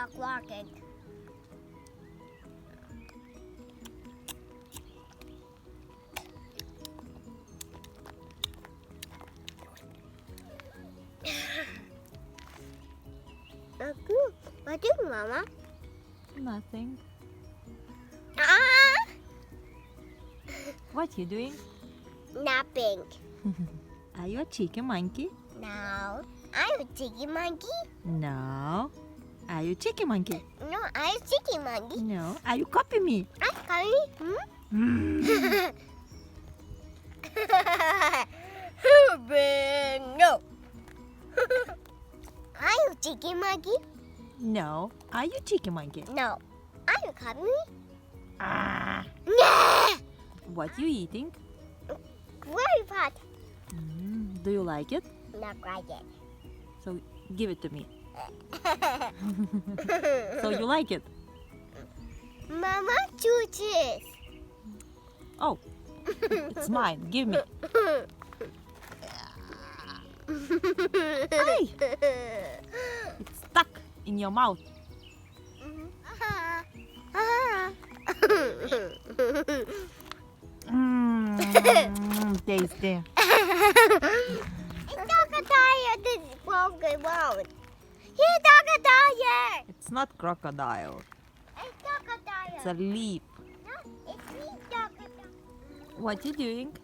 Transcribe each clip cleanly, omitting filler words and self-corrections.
stop walking. What doing, Mama? Nothing. Ah! What you doing? Napping. Are you a cheeky monkey? No. I'm a chicky monkey. No. Are you cheeky monkey? No, I'm a chicky monkey. No. Are you copy me? I'm coming. No. Are you chicky monkey? No. Are you cheeky monkey? No. Are you coming? Ah. No. What you eating? Very hot. Do you like it? Not quite yet. So give it to me. So you like it? Mama chooses. Oh, it's mine. Give me. Ay! It's stuck in your mouth. Tasty. It's crocodile. This is Pokemon. He's crocodile. It's not crocodile. It's crocodile. It's a leaf. No, it's me crocodile. What you doing?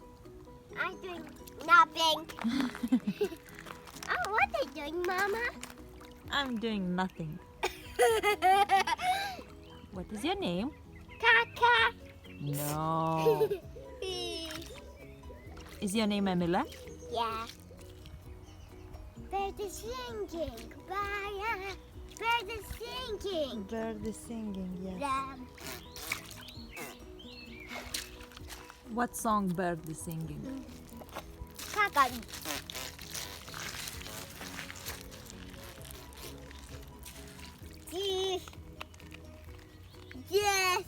I'm doing nothing. Oh, what are you doing, Mama? I'm doing nothing. What is your name? Kaka. No. Is your name Emila? Yeah. Bird is singing. Bye. Bird is singing. Bird is singing, yes. Ram. What song bird is singing? Kaka. Yes. Yes.